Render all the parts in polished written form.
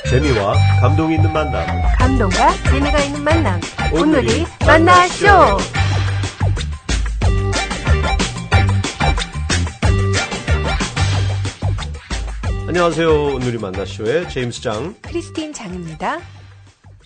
재미와 감동이 있는 만남. 감동과 재미가 있는 만남. 오늘이 만나쇼. 안녕하세요. 오늘이 만나쇼의 제임스 장, 크리스틴 장입니다.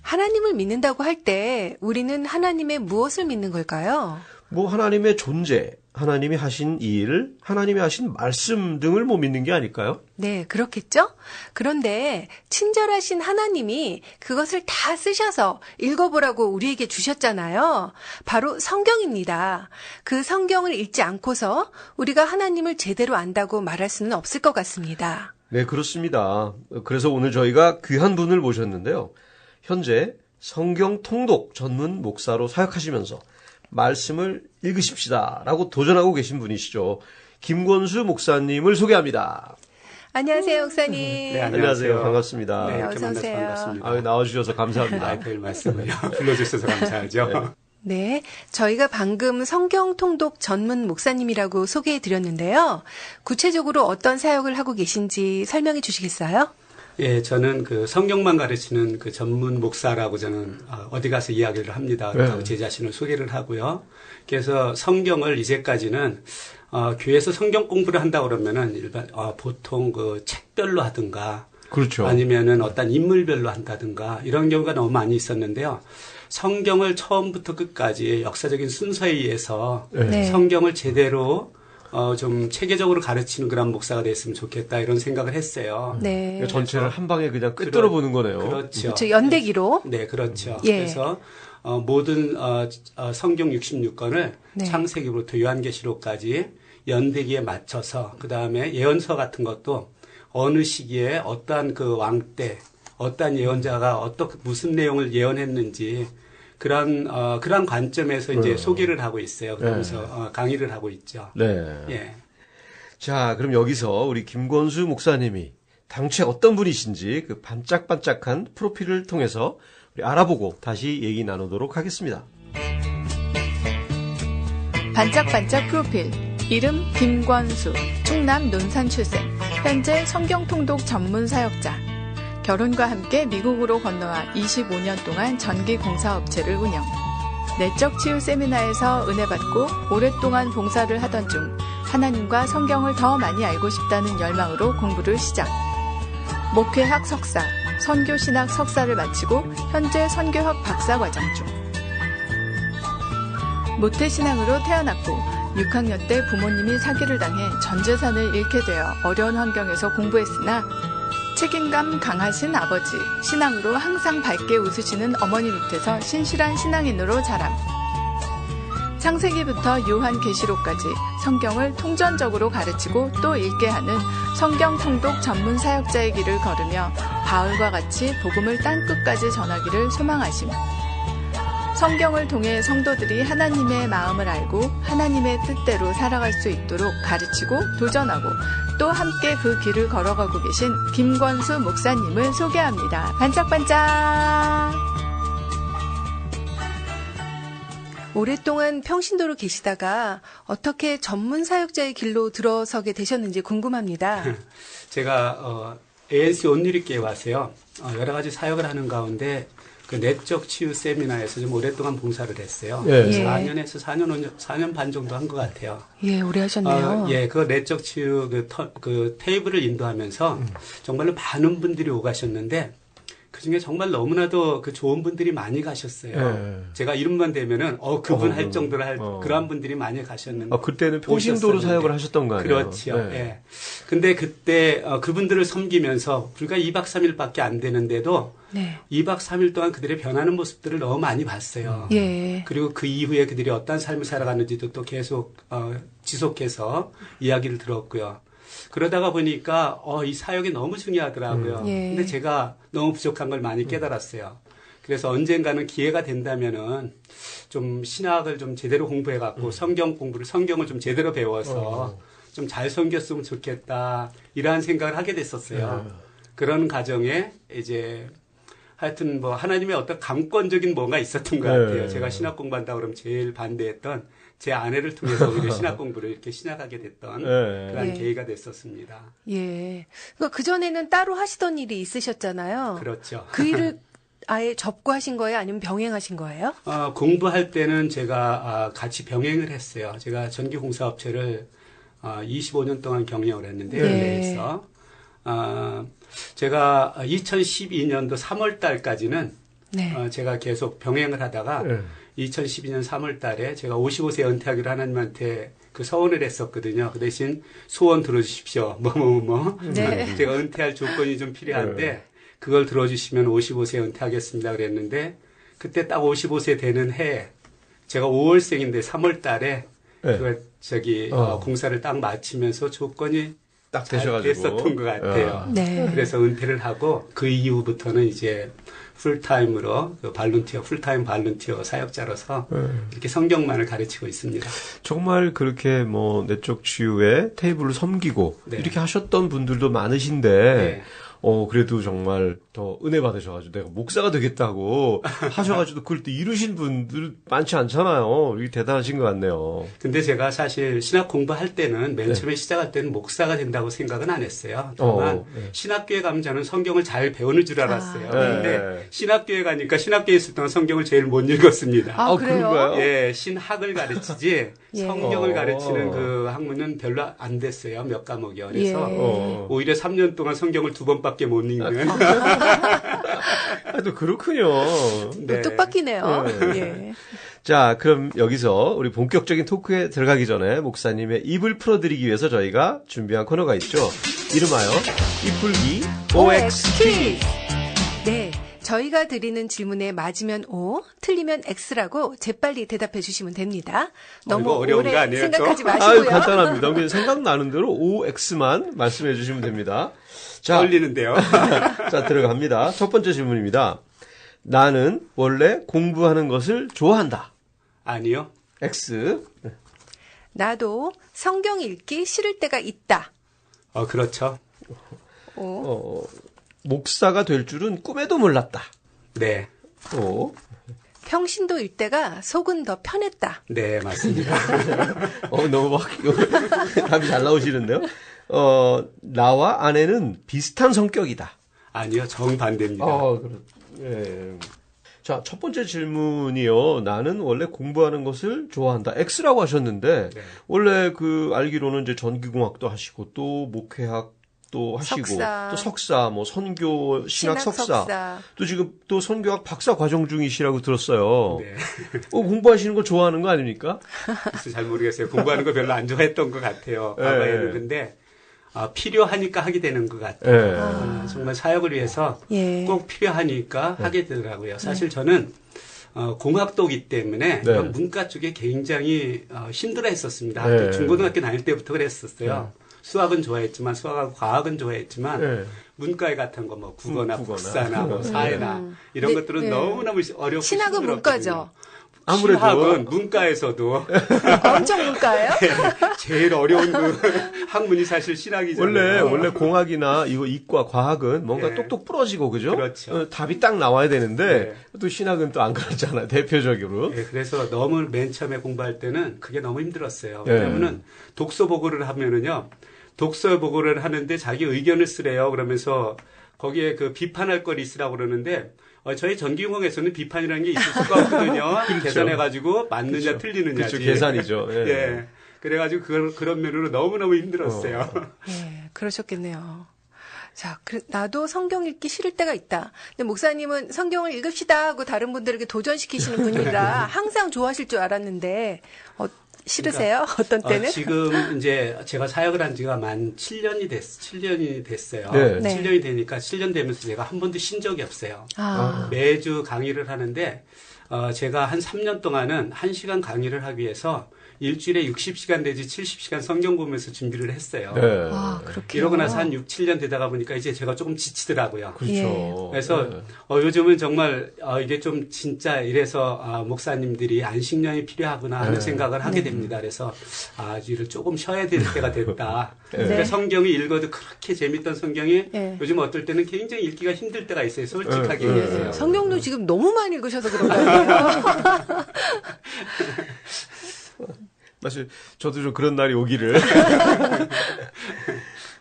하나님을 믿는다고 할 때 우리는 하나님의 무엇을 믿는 걸까요? 하나님의 존재, 하나님이 하신 일, 하나님이 하신 말씀 등을 믿는 게 아닐까요? 네, 그렇겠죠? 그런데 친절하신 하나님이 그것을 다 쓰셔서 읽어보라고 우리에게 주셨잖아요. 바로 성경입니다. 그 성경을 읽지 않고서 우리가 하나님을 제대로 안다고 말할 수는 없을 것 같습니다. 네, 그렇습니다. 그래서 오늘 저희가 귀한 분을 모셨는데요. 현재 성경 통독 전문 목사로 사역하시면서 말씀을 읽으십시다라고 도전하고 계신 분이시죠. 김권수 목사님을 소개합니다. 안녕하세요, 목사님. 네, 안녕하세요. 반갑습니다. 네, 이렇게 어서 만나서 오세요. 반갑습니다. 나와주셔서 감사합니다. 별 말씀을요. 불러주셔서 감사하죠. 네, 저희가 방금 성경 통독 전문 목사님이라고 소개해 드렸는데요. 구체적으로 어떤 사역을 하고 계신지 설명해 주시겠어요? 예, 저는 그 성경만 가르치는 그 전문 목사라고 저는 어디 가서 이야기를 합니다. 네. 제 자신을 소개를 하고요. 그래서 성경을 이제까지는 교회에서 성경 공부를 한다 그러면은 일반 보통 그 책별로 하든가, 그렇죠. 아니면은 어떤 인물별로 한다든가 이런 경우가 너무 많이 있었는데요. 성경을 처음부터 끝까지 역사적인 순서에 의해서 네. 성경을 제대로 좀 체계적으로 가르치는 그런 목사가 됐으면 좋겠다 이런 생각을 했어요. 네. 전체를 한 방에 그냥 꿰뚫어 보는 거네요. 그렇죠. 그렇죠. 연대기로. 네, 그렇죠. 예. 그래서 모든 성경 66권을 네. 창세기부터 요한계시록까지 연대기에 맞춰서 그 다음에 예언서 같은 것도 어느 시기에 어떠한 그 왕 때 어떠한 예언자가 무슨 내용을 예언했는지 그런 관점에서 이제 소개를 하고 있어요. 그러면서 강의를 하고 있죠. 네. 예. 자, 그럼 여기서 우리 김권수 목사님이 당최 어떤 분이신지 그 반짝반짝한 프로필을 통해서 우리 알아보고 다시 얘기 나누도록 하겠습니다. 반짝반짝 프로필. 이름 김권수. 충남 논산 출생. 현재 성경통독 전문 사역자. 결혼과 함께 미국으로 건너와 25년 동안 전기공사업체를 운영. 내적 치유 세미나에서 은혜 받고 오랫동안 봉사를 하던 중 하나님과 성경을 더 많이 알고 싶다는 열망으로 공부를 시작. 목회학 석사, 선교신학 석사를 마치고 현재 선교학 박사과정 중. 모태신앙으로 태어났고 6학년 때 부모님이 사기를 당해 전 재산을 잃게 되어 어려운 환경에서 공부했으나 책임감 강하신 아버지, 신앙으로 항상 밝게 웃으시는 어머니 밑에서 신실한 신앙인으로 자람. 창세기부터 요한계시록까지 성경을 통전적으로 가르치고 또 읽게 하는 성경 통독 전문 사역자의 길을 걸으며 바울과 같이 복음을 땅끝까지 전하기를 소망하심. 성경을 통해 성도들이 하나님의 마음을 알고 하나님의 뜻대로 살아갈 수 있도록 가르치고 도전하고 또 함께 그 길을 걸어가고 계신 김권수 목사님을 소개합니다. 반짝반짝! 오랫동안 평신도로 계시다가 어떻게 전문 사역자의 길로 들어서게 되셨는지 궁금합니다. 제가 ANC 온누리교회 와서요. 여러 가지 사역을 하는 가운데 그 내적 치유 세미나에서 좀 오랫동안 봉사를 했어요. 예. 4년에서 4년 반 정도 한 것 같아요. 예, 오래 하셨네요. 예, 그 내적 치유 그 테이블을 인도하면서 정말로 많은 분들이 오가셨는데 그 중에 정말 너무나도 그 좋은 분들이 많이 가셨어요. 예. 제가 이름만 대면은 그분 할 정도로 그러한 분들이 많이 가셨는데. 그때는 평신도로 사역을 하셨던 거 아니에요? 그렇죠. 네. 예. 근데 그때 그분들을 섬기면서 불과 2박 3일밖에 안 되는데도 네. 2박 3일 동안 그들의 변하는 모습들을 너무 많이 봤어요. 예. 그리고 그 이후에 그들이 어떤 삶을 살아가는지도 또 계속 지속해서 이야기를 들었고요. 그러다가 보니까 이 사역이 너무 중요하더라고요. 예. 근데 제가 너무 부족한 걸 많이 깨달았어요. 그래서 언젠가는 기회가 된다면은 좀 신학을 좀 제대로 공부해 갖고 성경을 좀 제대로 배워서 좀 잘 섬겼으면 좋겠다. 이러한 생각을 하게 됐었어요. 그런 과정에 이제 하여튼 하나님의 어떤 감권적인 뭔가 있었던 것 같아요. 제가 신학 공부한다 그러면 제일 반대했던 제 아내를 통해서 오히려 신학 공부를 이렇게 시작하게 됐던 네. 그런 예. 계기가 됐었습니다. 예. 그전에는 따로 하시던 일이 있으셨잖아요. 그렇죠. 그 일을 아예 접고 하신 거예요? 아니면 병행하신 거예요? 공부할 때는 제가 같이 병행을 했어요. 제가 전기공사업체를 25년 동안 경영을 했는데요. 네. 내에서 제가 2012년도 3월 달까지는 네. 제가 계속 병행을 하다가 네. 2012년 3월 달에 제가 55세 은퇴하기로 하나님한테 그 서원을 했었거든요. 그 대신 소원 들어주십시오. 네. 제가 은퇴할 조건이 좀 필요한데 그걸 들어주시면 55세 은퇴하겠습니다 그랬는데 그때 딱 55세 되는 해에 제가 5월생인데 3월 달에 네. 공사를 딱 마치면서 조건이 딱 잘 되셔가지고. 됐었던 것 같아요. 네. 그래서 은퇴를 하고 그 이후부터는 이제 풀타임으로 풀타임 발룬티어 사역자로서 이렇게 성경만을 가르치고 있습니다. 정말 그렇게 뭐 내적 치유에 테이블을 섬기고 네. 이렇게 하셨던 분들도 많으신데 네. 그래도 정말 더 은혜 받으셔가지고 내가 목사가 되겠다고 하셔가지고 그걸 또 이루신 분들 많지 않잖아요. 이게 대단하신 것 같네요. 근데 제가 사실 신학 공부할 때는 맨 네. 처음에 시작할 때는 목사가 된다고 생각은 안 했어요. 다만 네. 신학교에 가면 저는 성경을 잘 배우는 줄 알았어요. 아, 그런데 네. 신학교에 가니까 신학교에 있을 동안 성경을 제일 못 읽었습니다. 아, 그래요? 그런가요? 예, 신학을 가르치지 예. 성경을 가르치는 그 학문은 별로 안 됐어요. 몇 과목이요. 그래서 예. 오히려 3년 동안 성경을 2번밖에 못 읽는. 또 그렇군요. 네. 뜻밖이네요. 네. 예. 자, 그럼 여기서 우리 본격적인 토크에 들어가기 전에 목사님의 입을 풀어드리기 위해서 저희가 준비한 코너가 있죠. 이름하여 입풀기 OX 퀴즈. 네. 저희가 드리는 질문에 맞으면 O, 틀리면 X라고 재빨리 대답해 주시면 됩니다. 너무 이거 어려운 거 오래 아니에요, 생각하지 좀? 아유, 마시고요. 간단합니다. 그냥 생각나는 대로 OX만 말씀해 주시면 됩니다. 자, 떨리는데요. 자, 들어갑니다. 첫 번째 질문입니다. 나는 원래 공부하는 것을 좋아한다. 아니요. X. 나도 성경 읽기 싫을 때가 있다. 그렇죠. O. 목사가 될 줄은 꿈에도 몰랐다. 네. O. 평신도 일때가 속은 더 편했다. 네, 맞습니다. 너무 막, 답이 잘 나오시는데요. 나와 아내는 비슷한 성격이다. 아니요, 정반대입니다. 예. 자, 첫 번째 질문이요. 나는 원래 공부하는 것을 좋아한다. X라고 하셨는데, 네. 원래 알기로는 이제 전기공학도 하시고, 또 목회학도 하시고, 석사. 또 석사, 뭐 선교, 신학 석사, 석사. 또 지금 또 선교학 박사 과정 중이시라고 들었어요. 네. 공부하시는 거 좋아하는 거 아닙니까? 글쎄 잘 모르겠어요. 공부하는 거 별로 안 좋아했던 것 같아요. 네. 과거에는. 근데 필요하니까 하게 되는 것 같아요. 예. 정말 사역을 위해서 예. 꼭 필요하니까 하게 되더라고요. 사실 저는 공학도기 때문에 네. 이런 문과 쪽에 굉장히 힘들어 했었습니다. 네. 중고등학교 다닐 때부터 그랬었어요. 수학은 좋아했지만 수학하고 과학은 좋아했지만 예. 문과에 같은 거 뭐 국어나 국어나. 국사나 뭐 사회나 이런 네, 것들은 네. 너무너무 어렵고 신학은 힘들었거든요. 문과죠. 아무래도. 신학은 문과에서도 엄청 문과예요? 제일 어려운 그 학문이 사실 신학이잖아요. 원래 공학이나 이과, 과학은 뭔가 네. 똑똑 부러지고, 그죠? 그렇죠. 답이 딱 나와야 되는데, 또 신학은 또 안 그렇잖아요, 대표적으로. 네, 그래서 너무 맨 처음에 공부할 때는 그게 너무 힘들었어요. 네. 왜냐면은 독서 보고를 하면은요, 독서 보고를 하는데 자기 의견을 쓰래요. 그러면서 거기에 그 비판할 걸 있으라고 그러는데, 저희 전기공학에서는 비판이라는 게 있을 수가 없거든요. 계산해가지고 맞느냐 틀리느냐지. 그렇죠, 계산이죠. 예. 예. 그래가지고 그런 면으로 너무너무 힘들었어요. 네, 그러셨겠네요. 자, 나도 성경 읽기 싫을 때가 있다. 근데 목사님은 성경을 읽읍시다 하고 다른 분들에게 도전시키시는 분이라 항상 좋아하실 줄 알았는데, 싫으세요? 어떤 때는? 지금 이제 제가 사역을 한 지가 만 7년이 됐어요. 네. 네. 7년이 되니까 7년 되면서 제가 한 번도 쉰 적이 없어요. 아, 매주 강의를 하는데, 제가 한 3년 동안은 1시간 강의를 하기 위해서 일주일에 60시간 내지 70시간 성경 보면서 준비를 했어요. 네. 아, 그렇게. 이러고 나서 한 6, 7년 되다가 보니까 이제 제가 조금 지치더라고요. 그렇죠. 예. 그래서 네. 요즘은 정말 이게 좀 진짜 이래서 목사님들이 안식년이 필요하구나 하는 네. 생각을 하게 됩니다. 그래서 이를 조금 쉬어야 될 때가 됐다. 네. 그러니까 성경이 읽어도 그렇게 재밌던 성경이 네. 요즘 어떨 때는 굉장히 읽기가 힘들 때가 있어요. 솔직하게 네. 얘기해서요. 성경도 지금 너무 많이 읽으셔서 그런 거 아니에요? 사실 저도 좀 그런 날이 오기를.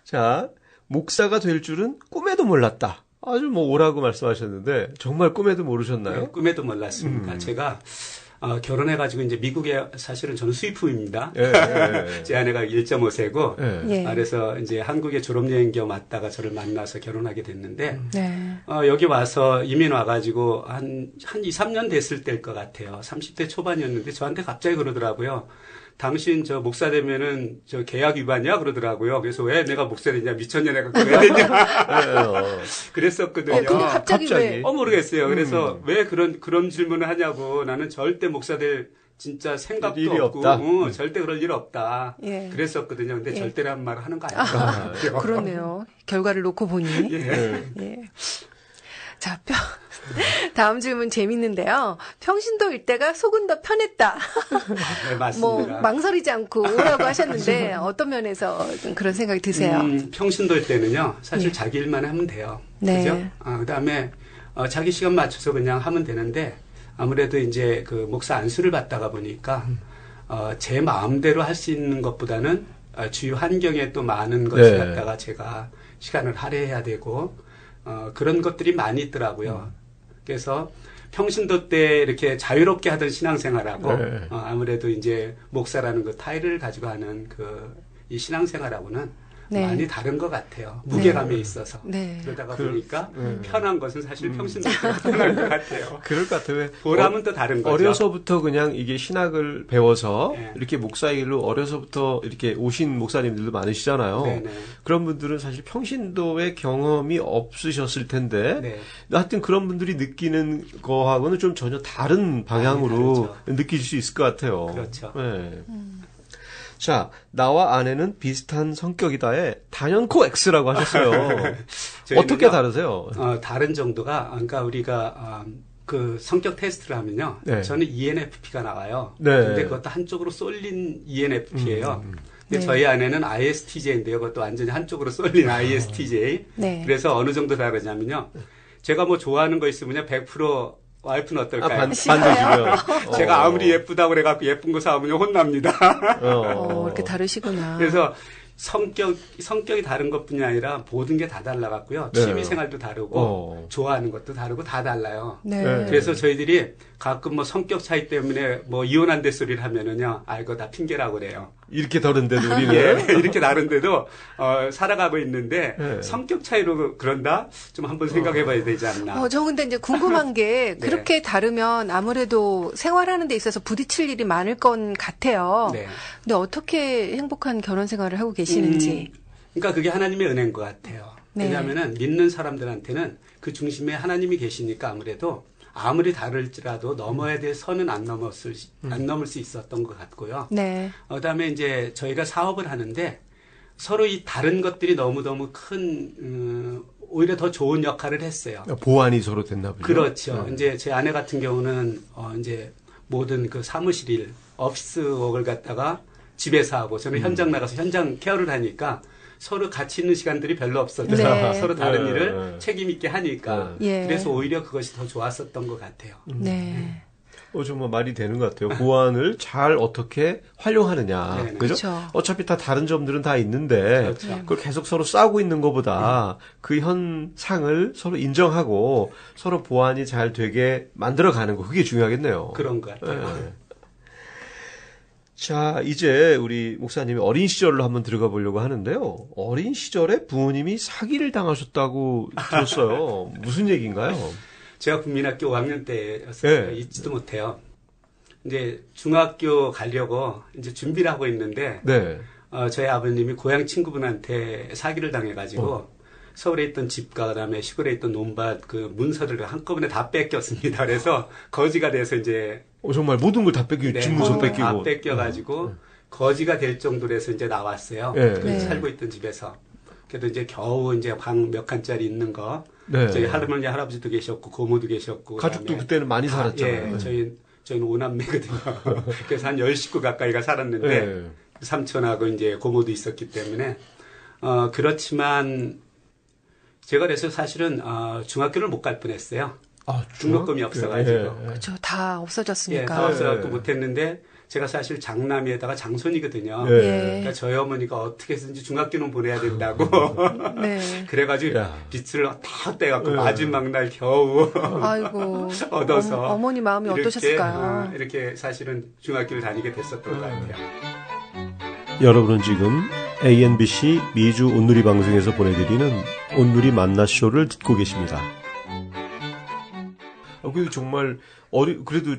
자, 목사가 될 줄은 꿈에도 몰랐다. 아주 뭐 오라고 말씀하셨는데 정말 꿈에도 모르셨나요? 네, 꿈에도 몰랐습니다. 제가 결혼해가지고 이제 미국에 사실은 저는 수입품입니다. 예, 예. 제 아내가 1.5세고 예. 예. 그래서 이제 한국에 졸업여행 겸 왔다가 저를 만나서 결혼하게 됐는데 네. 여기 와서 이민 와가지고 한 2, 3년 됐을 때일 것 같아요. 30대 초반이었는데 저한테 갑자기 그러더라고요. 당신 저 목사 되면은 저 계약 위반이야 그러더라고요. 그래서 왜 내가 목사 되냐 미쳤냐 내가 그래야 되냐 그랬었거든요. 근데 갑자기 왜? 모르겠어요. 그래서 왜 그런 질문을 하냐고. 나는 절대 목사 될 진짜 생각도 일이 없고 없다. 절대 그럴 일 없다. 예. 그랬었거든요. 근데 예. 절대라는 말을 하는 거 아, 아니에요. 그러네요. 결과를 놓고 보니. 예. 예. 자, 다음 질문 재밌는데요. 평신도 일대가 속은 더 편했다. 네, 맞습니다. 뭐 망설이지 않고 오라고 하셨는데 어떤 면에서 좀 그런 생각이 드세요? 평신도일 때는요. 사실 예. 자기 일만 하면 돼요. 네. 그죠? 그다음에 자기 시간 맞춰서 그냥 하면 되는데 아무래도 이제 그 목사 안수를 받다가 보니까 제 마음대로 할 수 있는 것보다는 주위 환경에 또 많은 것을 네. 갖다가 제가 시간을 할애해야 되고 그런 것들이 많이 있더라고요. 그래서 평신도 때 이렇게 자유롭게 하던 신앙생활하고 네. 아무래도 이제 목사라는 그 타이틀을 가지고 하는 이 신앙생활하고는 네. 많이 다른 것 같아요. 무게감에 있어서. 네. 그러다가 보니까 편한 것은 사실 평신도 때가 편한 것 같아요. 그럴 것 같아요. 왜 보람은 또 다른 거죠. 어려서부터 그냥 이게 신학을 배워서 네. 이렇게 목사의 길로 어려서부터 이렇게 오신 목사님들도 많으시잖아요. 네네. 그런 분들은 사실 평신도의 경험이 없으셨을 텐데 네. 하여튼 그런 분들이 느끼는 거하고는 좀 전혀 다른 방향으로 다르죠. 느낄 수 있을 것 같아요. 그렇죠. 네. 자, 나와 아내는 비슷한 성격이다에 단연코 X라고 하셨어요. 저희는요, 어떻게 다르세요? 다른 정도가, 그러니까 우리가, 그 성격 테스트를 하면요. 네. 저는 ENFP가 나와요. 네. 근데 그것도 한쪽으로 쏠린 ENFP예요. 근데 네. 저희 아내는 ISTJ인데요. 그것도 완전히 한쪽으로 쏠린 ISTJ. 네. 그래서 어느 정도 다르냐면요. 제가 뭐 좋아하는 거 있으면요. 100% 와이프는 어떨까요? 반대시고요. 제가 아무리 예쁘다고 그래갖고 예쁜 거 사오면 혼납니다. 이렇게 다르시구나. 그래서 성격이 다른 것뿐이 아니라 모든 게 다 달라갖고요. 네. 취미 생활도 다르고 좋아하는 것도 다르고 다 달라요. 네. 네. 그래서 저희들이 가끔 뭐 성격 차이 때문에 뭐 이혼한대 소리를 하면은요. 이거 다 핑계라고 그래요. 이렇게 다른데도 우리는 예, 이렇게 다른데도 살아가고 있는데 네. 성격 차이로 그런다? 좀 한번 생각해봐야 되지 않나. 저 근데 이제 궁금한 게 네. 그렇게 다르면 아무래도 생활하는 데 있어서 부딪힐 일이 많을 건 같아요. 네. 근데 어떻게 행복한 결혼 생활을 하고 계시는지. 그러니까 그게 하나님의 은혜인 것 같아요. 네. 왜냐하면은 믿는 사람들한테는 그 중심에 하나님이 계시니까 아무래도 아무리 다를지라도 넘어야 될 선은 안 넘을 수 있었던 것 같고요. 네. 그다음에 이제 저희가 사업을 하는데 서로 이 다른 것들이 너무너무 큰 오히려 더 좋은 역할을 했어요. 보완이 서로 됐나 보죠. 그렇죠. 이제 제 아내 같은 경우는 이제 모든 그 사무실 일, 오피스웍을 갖다가 집에서 하고 저는 현장 나가서 현장 케어를 하니까 서로 같이 있는 시간들이 별로 없었죠. 네. 서로 다른 네. 일을 책임 있게 하니까. 예. 그래서 오히려 그것이 더 좋았었던 것 같아요. 네. 정말 말이 되는 것 같아요. 보완을 잘 어떻게 활용하느냐. 네네. 그죠? 그렇죠. 어차피 다 다른 점들은 다 있는데 그렇죠. 그걸 계속 서로 싸우고 있는 것보다 그 현상을 서로 인정하고 서로 보완이 잘 되게 만들어가는 거 그게 중요하겠네요. 그런 것 같아요. 네. 자, 이제 우리 목사님이 어린 시절로 한번 들어가 보려고 하는데요. 어린 시절에 부모님이 사기를 당하셨다고 들었어요. 무슨 얘기인가요? 제가 국민학교 5학년 때였어요. 네. 잊지도 못해요. 이제 중학교 가려고 이제 준비를 하고 있는데 네. 저희 아버님이 고향 친구분한테 사기를 당해가지고 서울에 있던 집과 그다음에 시골에 있던 논밭 그 문서들을 한꺼번에 다 뺏겼습니다. 그래서 거지가 돼서 이제 정말 모든 걸 다 뺏기고 집문서 다 뺏기고 뺏겨가지고 거지가 될 정도로 해서 이제 나왔어요. 네. 그 네. 살고 있던 집에서. 그래도 이제 겨우 이제 방 몇 칸짜리 있는 거. 네. 저희 할머니 할아버지도 계셨고 고모도 계셨고. 가족도 그다음에 그때는 많이 살았잖아요. 예, 저희는 5남매거든요. 그래서 한 10식구 가까이가 살았는데 네. 삼촌하고 이제 고모도 있었기 때문에 그렇지만 제가 그래서 사실은 중학교를 못 갈 뻔했어요. 등록금이 없어가지고. 예. 그렇죠. 다 예, 없어졌으니까. 다 없어갖고 못했는데 제가 사실 장남에다가 장손이거든요. 예. 그러니까 저희 어머니가 어떻게 해서든지 중학교는 보내야 된다고. 네. 그래가지고 야. 빚을 다 떼갖고 예. 마지막 날 겨우 아이고. 얻어서 어머니 마음이 이렇게, 어떠셨을까요? 이렇게 사실은 중학교를 다니게 됐었던 것 같아요. 여러분은 지금 ANBC 미주 온누리 방송에서 보내드리는 온누리 만나쇼를 듣고 계십니다. 그래도 정말 그래도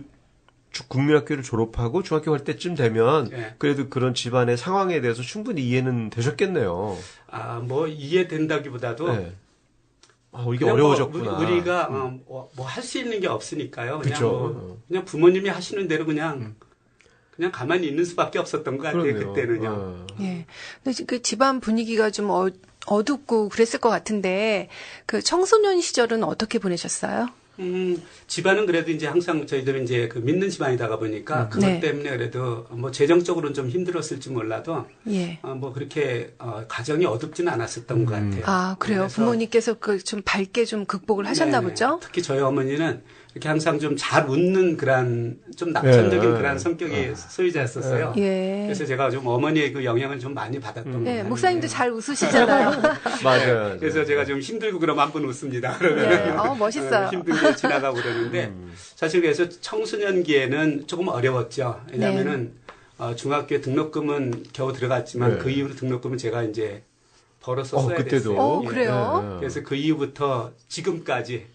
국민학교를 졸업하고 중학교 갈 때쯤 되면 예. 그래도 그런 집안의 상황에 대해서 충분히 이해는 되셨겠네요. 뭐 이해된다기보다도 네. 이게 그냥 어려워졌구나. 뭐 우리가 뭐 할 수 있는 게 없으니까요. 그냥 그쵸. 그냥 부모님이 하시는 대로 그냥 가만히 있는 수밖에 없었던 것 같아요. 그러네요. 그때는요. 예. 근데 그 집안 분위기가 좀 어둡고 그랬을 것 같은데 그 청소년 시절은 어떻게 보내셨어요? 집안은 그래도 이제 항상 저희들은 이제 그 믿는 집안이다가 보니까 그것 네. 때문에 그래도 뭐 재정적으로는 좀 힘들었을지 몰라도 예. 뭐 그렇게 가정이 어둡지는 않았었던 것 같아요. 아, 그래요? 그래서 부모님께서 그 좀 밝게 좀 극복을 하셨나 네네. 보죠? 특히 저희 어머니는 이렇게 항상 좀 잘 웃는 그런 좀 낙천적인 네. 그런 성격의 소유자였었어요. 예. 그래서 제가 좀 어머니의 그 영향을 좀 많이 받았던 것 예, 같아요. 목사님도 잘 웃으시잖아요. 맞아요. 그래서 제가 좀 힘들고 그러면 한 번 웃습니다. 그러면 예, 멋있어요. 힘든 게 지나가고 그러는데 사실 그래서 청소년기에는 조금 어려웠죠. 왜냐하면은 중학교 등록금은 겨우 들어갔지만 네. 그 이후로 등록금은 제가 이제 벌어서 써야 그때도. 됐어요. 어, 그래요? 예. 그래서 그 이후부터 지금까지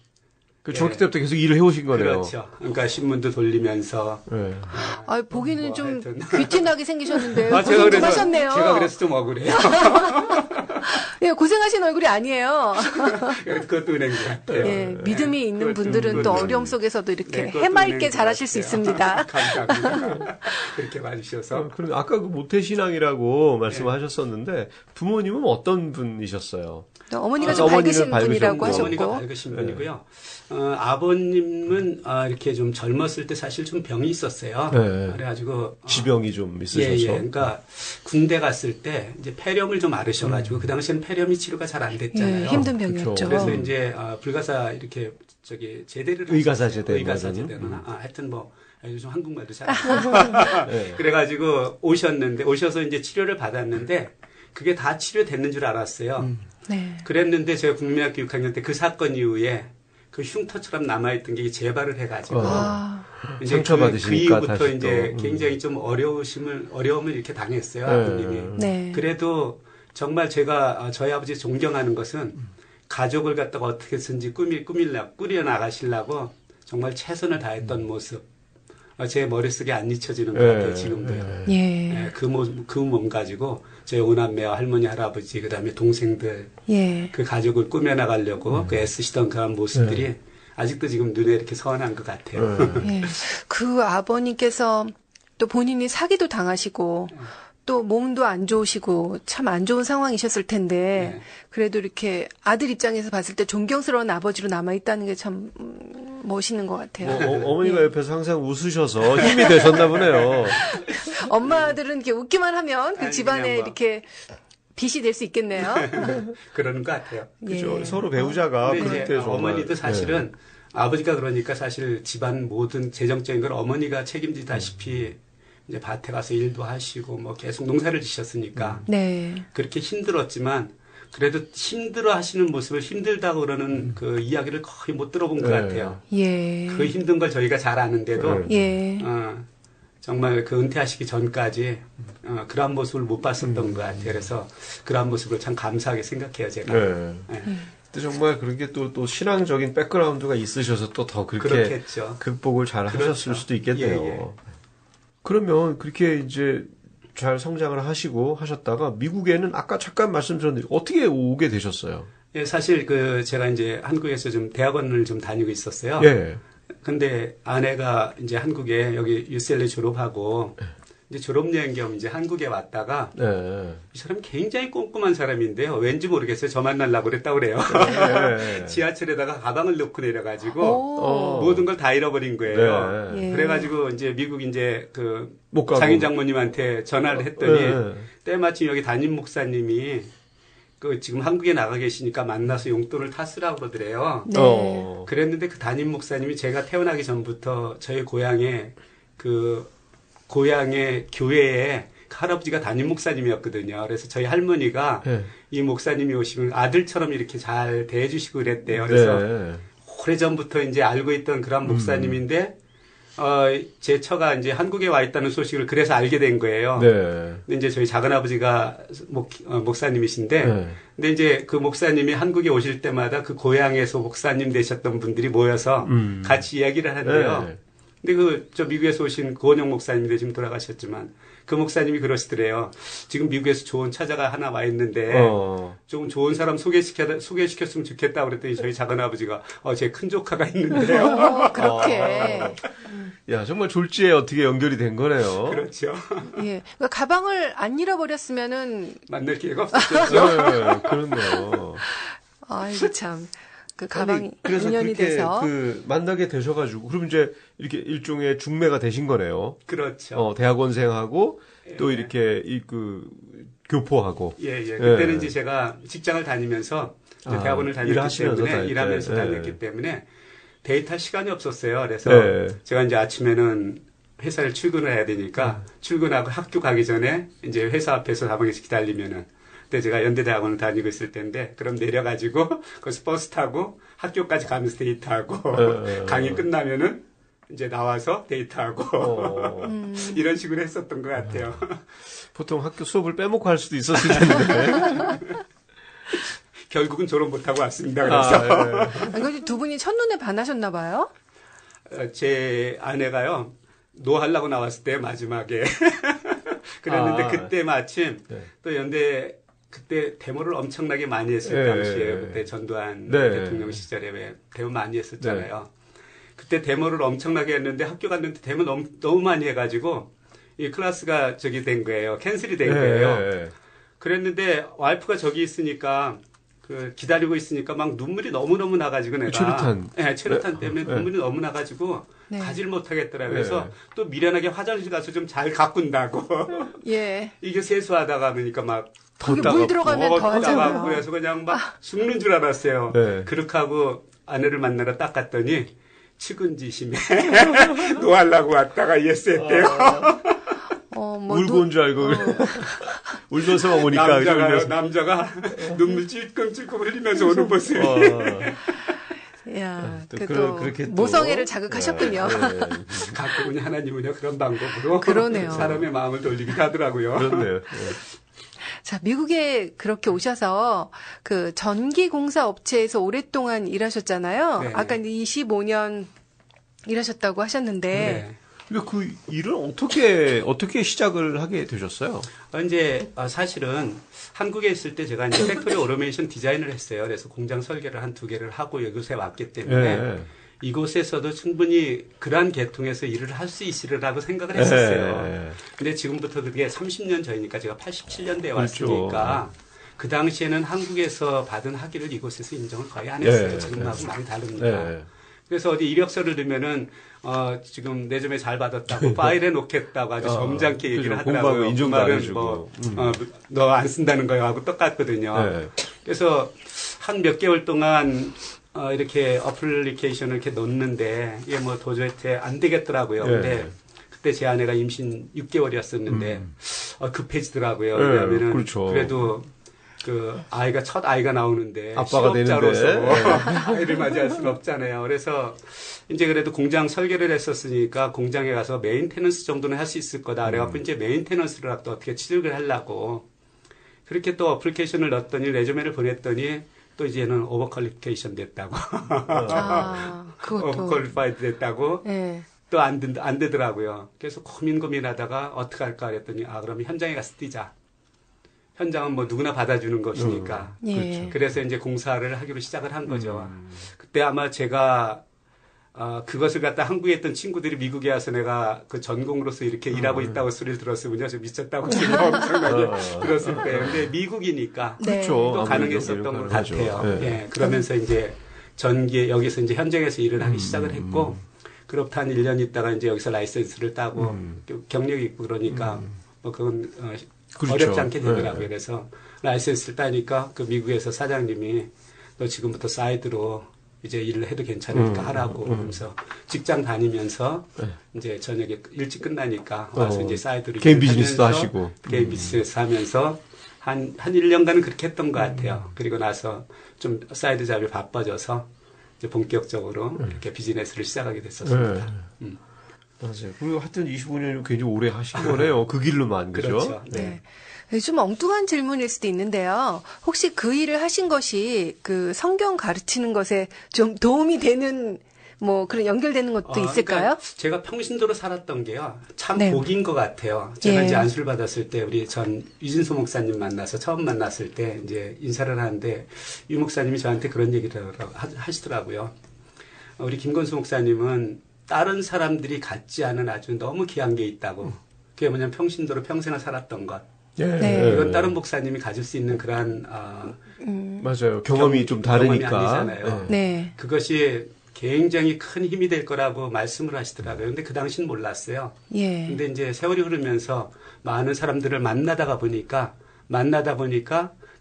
그 중학교 때부터 계속 일을 해오신 거네요. 그렇죠. 그러니까 신문도 돌리면서 예. 아, 보기는 뭐 좀 하여튼. 귀티나게 생기셨는데 제가 고생 좀 그래서 하셨네요. 제가 그래서 좀 억울해요. 예, 고생하신 얼굴이 아니에요. 그것도 은행 것 같아요. 예, 믿음이 있는 그것도 분들은 또 그것도 어려움 속에서도 이렇게 네, 그것도 해맑게 은행 잘하실 것 수 같아요. 있습니다. 감사합니다. 그렇게 봐주셔서. 그럼 아까 그 모태신앙이라고 말씀하셨었는데 부모님은 어떤 분이셨어요? 어머니가 아, 좀 어머니는 밝으신 밝으셨고. 분이라고 어머니가 하셨고. 밝으신 분이고요. 아버님은 이렇게 좀 젊었을 때 사실 좀 병이 있었어요. 네. 그래가지고 지병이 좀 있으셔서. 예. 그러니까 군대 갔을 때 이제 폐렴을 좀 앓으셔가지고 그 당시에는 폐렴이 치료가 잘 안 됐잖아요. 예, 힘든 병이었죠. 그렇죠. 그래서 이제 불가사 이렇게 제대를 의가사 하셨어요. 제대 의가사 말하는? 제대나 하여튼 뭐 요즘 한국말도 잘 안 네. 그래가지고 오셔서 이제 치료를 받았는데 그게 다 치료됐는 줄 알았어요. 네. 그랬는데 제가 국민학교 6학년 때 그 사건 이후에 그 흉터처럼 남아있던 게 재발을 해가지고 아, 이제 상처받으시니까 그 이후부터 다시 이제 또. 굉장히 좀 어려움을 이렇게 당했어요. 아버님이. 네. 그래도 정말 제가 저희 아버지 존경하는 것은 가족을 갖다가 어떻게든지 꾸려나가시려고 정말 최선을 다했던 모습. 제 머릿속에 안 잊혀지는 것 같아요, 지금도요. 예. 네, 그 몸 가지고 저희 오남매와 할머니, 할아버지, 그 다음에 동생들, 예. 그 가족을 꾸며나가려고 그 애쓰시던 그런 모습들이 아직도 지금 눈에 이렇게 선한 것 같아요. 예. 그 아버님께서 또 본인이 사기도 당하시고 또 몸도 안 좋으시고 참 안 좋은 상황이셨을 텐데 네. 그래도 이렇게 아들 입장에서 봤을 때 존경스러운 아버지로 남아있다는 게 참 멋있는 것 같아요. 어머니가 옆에서 항상 웃으셔서 힘이 되셨나 보네요. 엄마들은 이렇게 웃기만 하면 그 아니, 집안에 그냥 뭐. 이렇게 빛이 될 수 있겠네요. 그러는 것 같아요. 그죠. 예. 서로 배우자가 근데 그럴 이제 때 정말. 어머니도 사실은 아버지가 그러니까 사실 집안 모든 재정적인 걸 어머니가 책임지다시피 이제 밭에 가서 일도 하시고 뭐 계속 농사를 지셨으니까 네. 그렇게 힘들었지만 그래도 힘들어 하시는 모습을 힘들다고 그러는 그 이야기를 거의 못 들어본 것 네. 같아요. 예. 그 힘든 걸 저희가 잘 아는데도 예. 정말 그 은퇴하시기 전까지 그러한 모습을 못 봤었던 것 같아요. 그래서 그러한 모습을 참 감사하게 생각해요, 제가. 네. 네. 근데 정말 그렇게 또 신앙적인 백그라운드가 있으셔서 또 더 그렇게 그렇겠죠. 극복을 잘 그렇죠. 하셨을 수도 있겠네요. 예, 예. 그러면 그렇게 이제 잘 성장을 하시고 하셨다가 미국에는 아까 잠깐 말씀드렸는데 어떻게 오게 되셨어요? 예, 사실 제가 이제 한국에서 좀 대학원을 좀 다니고 있었어요. 예. 근데 아내가 이제 한국에 여기 UCLA 졸업하고 이제 졸업여행 겸 이제 한국에 왔다가 네. 이 사람이 굉장히 꼼꼼한 사람인데요. 왠지 모르겠어요. 저 만나려고 그랬다고 그래요. 네. 지하철에다가 가방을 넣고 내려가지고 오. 모든 걸 다 잃어버린 거예요. 네. 예. 그래가지고 이제 미국 이제 못 가고. 장인 장모님한테 전화를 했더니 네. 때마침 여기 담임 목사님이 지금 한국에 나가 계시니까 만나서 용돈을 타 쓰라고 그러더래요. 네. 그랬는데 그 담임 목사님이 제가 태어나기 전부터 저희 고향에 고향의 교회에 할아버지가 담임 목사님이었거든요. 그래서 저희 할머니가 네. 이 목사님이 오시면 아들처럼 이렇게 잘 대해주시고 그랬대요. 그래서 네. 오래전부터 이제 알고 있던 그런 목사님인데, 제 처가 이제 한국에 와 있다는 소식을 그래서 알게 된 거예요. 네. 근데 이제 저희 작은아버지가 목사님이신데, 네. 근데 이제 그 목사님이 한국에 오실 때마다 그 고향에서 목사님 되셨던 분들이 모여서 같이 이야기를 하는데요. 네. 근데 저 미국에서 오신 고원영 목사님인데 지금 돌아가셨지만, 그 목사님이 그러시더래요. 지금 미국에서 좋은 처자가 하나 와 있는데, 좀 좋은 사람 소개시켰으면 좋겠다 그랬더니 저희 작은아버지가, 제 큰 조카가 있는데요. 그렇게. 야, 정말 졸지에 어떻게 연결이 된 거네요. 그렇죠. 예. 그러니까 가방을 안 잃어버렸으면은, 만날 기회가 없었겠죠. 네, 그렇네요. 아이고 참. 그 가방이 아니, 그래서 인연이 그렇게 돼서. 만나게 되셔가지고, 그럼 이제 이렇게 일종의 중매가 되신 거네요. 그렇죠. 대학원생하고 또 예. 이렇게 교포하고. 예. 그때는 예. 이제 제가 직장을 다니면서 이제 아, 대학원을 다녔기 일하시면서 때문에, 다닐 때. 일하면서 예. 다녔기 때문에 데이트할 시간이 없었어요. 그래서 예. 제가 이제 아침에는 회사를 출근을 해야 되니까 출근하고 학교 가기 전에 이제 회사 앞에서 사방에서 기다리면은 그때 제가 연대대학원을 다니고 있을 때인데 그럼 내려가지고 거기서 버스 타고 학교까지 가면서 데이트하고 강의 끝나면은 이제 나와서 데이트하고 이런 식으로 했었던 것 같아요. 보통 학교 수업을 빼먹고 할 수도 있었을 텐데. 결국은 졸업 못하고 왔습니다. 그래서 이거 두 분이 첫눈에 반하셨나 봐요? 제 아내가요 노하려고 나왔을 때 마지막에 그랬는데 그때 마침 네. 또 연대 그때 데모를 엄청나게 많이 했을 네. 당시에 그때 전두환 네. 대통령 시절에 왜 데모 많이 했었잖아요. 그때 데모를 엄청나게 했는데 학교 갔는데 데모 너무 많이 해가지고 이 클래스가 저기 된 거예요. 캔슬이 된 거예요. 그랬는데 와이프가 저기 있으니까 기다리고 있으니까 막 눈물이 너무너무 나가지고 내가 최루탄. 네, 최루탄 때문에 네. 눈물이 너무 나가지고 네. 가지를 못하겠더라고요. 네. 그래서 또 미련하게 화장실 가서 좀 잘 가꾼다고 예. 이게 세수하다가 보니까 막 거기 물 들어가면 더 따갑고 하잖아요. 그래서 그냥 막 죽는 줄 알았어요. 네. 그렇게 하고 아내를 만나러 딱 갔더니 측은지심에 노하려고 왔다가 이랬었대요. 울고 온 줄 알고 울면서만 오니까 남자가 눈물 찔끔찔끔 흘리면서 오는 모습이 야, 또 그렇게 모성애를 자극하셨군요. 네. 가끔은 하나님은요 그런 방법으로 그러네요. 사람의 마음을 돌리기도 하더라고요. 그렇네요. 자, 미국에 그렇게 오셔서 그 전기공사 업체에서 오랫동안 일하셨잖아요. 네. 아까 25년 일하셨다고 하셨는데. 네. 근데 그 일을 어떻게 시작을 하게 되셨어요? 이제 사실은 한국에 있을 때 제가 이제 팩토리 오토메이션 디자인을 했어요. 그래서 공장 설계를 한 2개를 하고 이곳에 왔기 때문에 네. 이곳에서도 충분히 그러한 계통에서 일을 할 수 있으리라고 생각을 했었어요. 네. 근데 지금부터 그게 30년 전이니까 제가 87년대에 그렇죠. 왔으니까 그 당시에는 한국에서 받은 학위를 이곳에서 인정을 거의 안 했어요. 네. 지금하고 많이 다릅니다. 네. 그래서 어디 이력서를 넣으면은 지금 내 점에 잘 받았다고 파일에 놓겠다고 아주 점잖게 얘기를 그죠. 하더라고요. 공부하고 인정도 그 안 말은 해주고. 너 안 쓴다는 거하고 똑같거든요. 네. 그래서 한 몇 개월 동안 이렇게 어플리케이션을 이렇게 넣는데 이게 뭐 도저히 안 되겠더라고요. 네. 근데 그때 제 아내가 임신 6개월이었었는데 급해지더라고요. 왜냐하면은 그렇죠. 그래도 아이가 첫 아이가 나오는데 아빠가 실업자로서 되는데. 아이를 맞이할 수는 없잖아요. 그래서 이제 그래도 공장 설계를 했었으니까 공장에 가서 메인테넌스 정도는 할 수 있을 거다. 그래갖고 이제 메인테넌스를 또 어떻게 취직을 하려고 그렇게 또 어플리케이션을 넣었더니 레주메를 보냈더니 또 이제는 오버퀄리피케이션 됐다고. 그것도. 오버퀄리파이드 됐다고. 네. 또 안 되더라고요. 그래서 고민하다가 어떻게 할까 그랬더니 그럼 현장에 가서 뛰자. 현장은 뭐 누구나 받아주는 것이니까. 예. 그래서 이제 공사를 하기로 시작을 한 거죠. 그때 아마 제가 그것을 갖다 한국에 있던 친구들이 미국에 와서 내가 그 전공으로서 이렇게 일하고 있다고 소리를 들었으면요. 저 미쳤다고 지금 엄청나게 들었을 거예요. 근데 미국이니까 네. 그렇죠. 또 가능했었던 것 같아요. 네. 예, 그러면서 이제 여기서 이제 현장에서 일을 하기 시작을 했고, 그로부터 한 1년 있다가 이제 여기서 라이센스를 따고 경력이 있고 그러니까 뭐 그건 그렇죠. 어렵지 않게 되더라고요. 네. 그래서 라이센스를 따니까 그 미국에서 사장님이 너 지금부터 사이드로 이제 일을 해도 괜찮으니까 하라고 그러면서 직장 다니면서 이제 저녁에 일찍 끝나니까 와서 이제 사이드로 개인 비즈니스도 하시고 개인 비즈니스 하면서 한 1년간은 그렇게 했던 것 같아요. 그리고 나서 좀 사이드 잡이 바빠져서 이제 본격적으로 이렇게 비즈니스를 시작하게 됐었습니다. 맞아요. 그리고 하여튼 25년이면 굉장히 오래 하신 거네요. 그 길로만, 그죠? 그렇죠. 네. 좀 엉뚱한 질문일 수도 있는데요. 혹시 그 일을 하신 것이 그 성경 가르치는 것에 좀 도움이 되는 뭐 그런 연결되는 것도 있을까요? 그러니까 제가 평신도로 살았던 게요. 참 네. 복인 것 같아요. 제가 예. 이제 안수를 받았을 때 우리 전 유진수 목사님 만나서 처음 만났을 때 이제 인사를 하는데 유 목사님이 저한테 그런 얘기를 하시더라고요. 우리 김건수 목사님은 다른 사람들이 갖지 않은 아주 너무 귀한 게 있다고. 그게 뭐냐면 평신도로 평생을 살았던 것. 네. 이건 다른 목사님이 가질 수 있는 그런 맞아요. 경험이 좀 다르니까. 경험이 아니잖아요. 네. 그것이 굉장히 큰 힘이 될 거라고 말씀을 하시더라고요. 근데 그 당시는 몰랐어요. 예. 근데 이제 세월이 흐르면서 많은 사람들을 만나다 보니까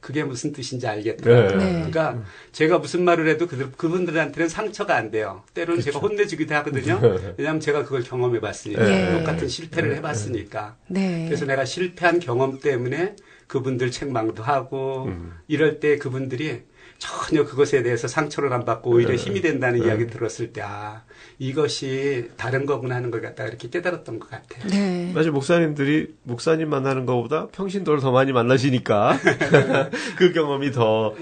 그게 무슨 뜻인지 알겠더라고요. 네. 그러니까 제가 무슨 말을 해도 그분들한테는 상처가 안 돼요. 때로는 제가 혼내주기도 하거든요. 왜냐하면 제가 그걸 경험해 봤으니까. 네. 똑같은 실패를 해봤으니까. 네. 그래서 내가 실패한 경험 때문에 그분들 책망도 하고 이럴 때 그분들이 전혀 그것에 대해서 상처를 안 받고 오히려 힘이 된다는 이야기 들었을 때 이것이 다른 거구나 하는 걸 갖다가 이렇게 깨달았던 것 같아요. 네. 맞아요. 목사님 만나는 것보다 평신도를 더 많이 만나시니까 그 경험이 더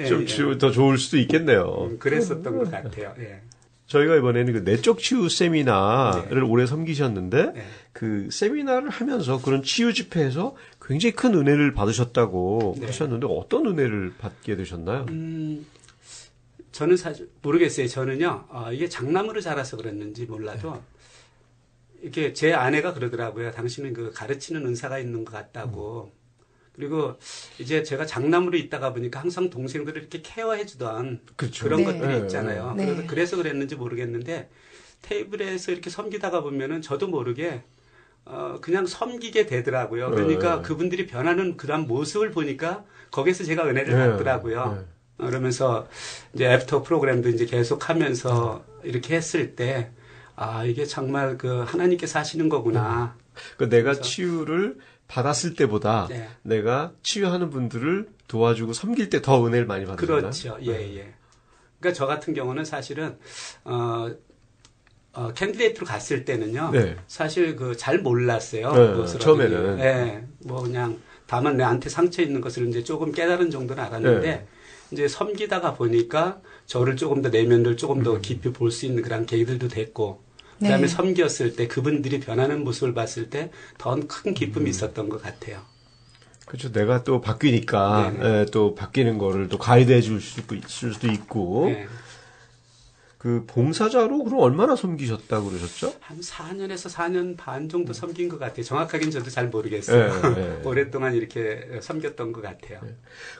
좋을 수도 있겠네요. 그랬었던 것 같아요. 예. 저희가 이번에는 그 내적 치유 세미나를 오래 섬기셨는데 네. 그 세미나를 하면서 그런 치유 집회에서 굉장히 큰 은혜를 받으셨다고 네. 하셨는데 어떤 은혜를 받게 되셨나요? 저는 사실 모르겠어요. 저는요, 이게 장남으로 자라서 그랬는지 몰라도 이렇게 제 아내가 그러더라고요. 당신은 그 가르치는 은사가 있는 것 같다고. 그리고 이제 제가 장남으로 있다가 보니까 항상 동생들을 이렇게 케어해주던 그렇죠. 그런 네. 것들이 있잖아요. 네. 그래서 그랬는지 모르겠는데 테이블에서 이렇게 섬기다가 보면은 저도 모르게 그냥 섬기게 되더라고요. 그러니까 그분들이 변하는 그런 모습을 보니까 거기서 제가 은혜를 받더라고요. 그러면서 이제 애프터 프로그램도 이제 계속 하면서 이렇게 했을 때, 이게 정말 그 하나님께서 하시는 거구나. 그 내가 치유를 받았을 때보다 네. 내가 치유하는 분들을 도와주고 섬길 때 더 은혜를 많이 받으셨나요? 그렇죠. 예, 예. 그러니까 저 같은 경우는 사실은, 캔디데이트로 갔을 때는요. 네. 사실 그 잘 몰랐어요. 네, 무엇을 처음에는. 하든지. 예. 뭐 그냥 다만 내한테 상처 있는 것을 이제 조금 깨달은 정도는 알았는데, 네. 이제 섬기다가 보니까 저를 조금 더 내면을 조금 더 깊이 볼 수 있는 그런 계기들도 됐고, 그다음에 네. 섬겼을 때 그분들이 변하는 모습을 봤을 때 더 큰 기쁨이 있었던 것 같아요. 그렇죠. 내가 또 바뀌니까 네네. 또 바뀌는 거를 또 가이드해 줄 수도 있고 네. 그 봉사자로 그럼 얼마나 섬기셨다고 그러셨죠? 한 4년에서 4년 반 정도 섬긴 것 같아요. 정확하게는 저도 잘 모르겠어요. 네. 오랫동안 이렇게 섬겼던 것 같아요.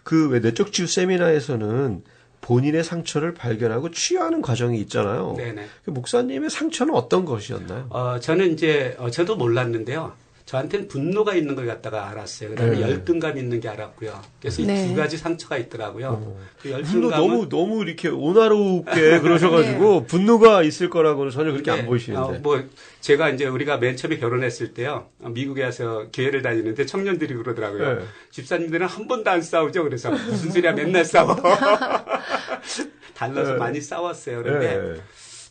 그 왜 내적 치유 세미나에서는 본인의 상처를 발견하고 치유하는 과정이 있잖아요. 네네. 그 목사님의 상처는 어떤 것이었나요? 저는 이제 저도 몰랐는데요. 저한테는 분노가 있는 걸 갖다가 알았어요. 그다음에 네. 열등감이 있는 게 알았고요. 그래서 이 네. 두 가지 상처가 있더라고요. 그 분노 열등감은 너무 이렇게 온화롭게 그러셔가지고 분노가 있을 거라고는 전혀 그렇게 안 보이시는데. 뭐 제가 이제 우리가 맨 처음에 결혼했을 때요. 미국에 와서 교회를 다니는데 청년들이 그러더라고요. 네. 집사님들은 한 번도 안 싸우죠. 그래서 무슨 소리야 맨날 싸워. 달라서 네. 많이 싸웠어요. 그런데 네.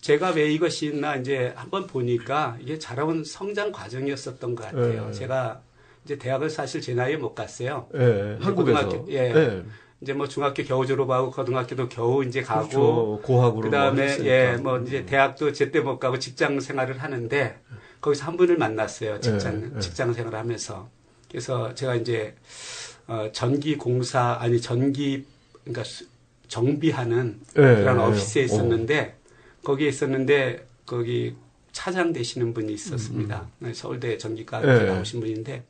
제가 왜 이것이 있나 이제 한번 보니까 이게 자라온 성장 과정이었었던 것 같아요. 네. 제가 이제 대학을 사실 제 나이에 못 갔어요. 네, 이제 한국에서. 고등학교, 예. 네. 이제 뭐 중학교 겨우 졸업하고 고등학교도 겨우 이제 가고 그렇죠. 고학으로 그다음에 뭐 했으니까. 예, 뭐 이제 대학도 제때 못 가고 직장 생활을 하는데 거기서 한 분을 만났어요. 직장 생활을 하면서. 그래서 제가 이제 전기 그러니까 정비하는 그런 오피스에 있었는데 거기에 있었는데 거기 차장 되시는 분이 있었습니다. 서울대 전기과 나오신 분인데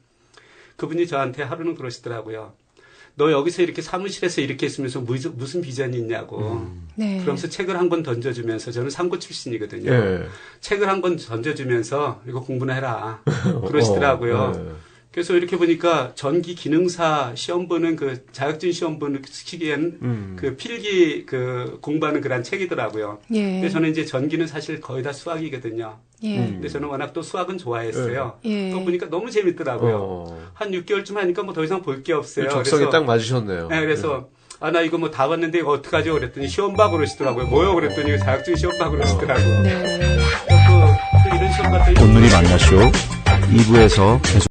그분이 저한테 하루는 그러시더라고요. 너 여기서 이렇게 사무실에서 이렇게 있으면서 무슨 비전이 있냐고. 네. 그러면서 책을 한 권 던져주면서 저는 상고 출신이거든요. 네. 책을 한 권 던져주면서 이거 공부나 해라. 그러시더라고요. 그래서 이렇게 보니까 전기 기능사 시험 보는 그 자격증 시험 보는 시기엔 그 필기 그 공부하는 그런 책이더라고요. 예. 근데 저는 이제 전기는 사실 거의 다 수학이거든요. 예. 근데 저는 워낙 또 수학은 좋아했어요. 예. 또 보니까 너무 재밌더라고요. 한 6개월쯤 하니까 뭐 더 이상 볼 게 없어요. 적성에 딱 맞으셨네요. 네, 그래서 아, 나 이거 뭐 다 봤는데 이거 어떡하죠? 그랬더니 시험 봐 그러시더라고요. 뭐요? 그랬더니 자격증 시험 봐 그러시더라고요. 네. 또 이런 시험 같은 오늘이 만나쇼 2부에서 계속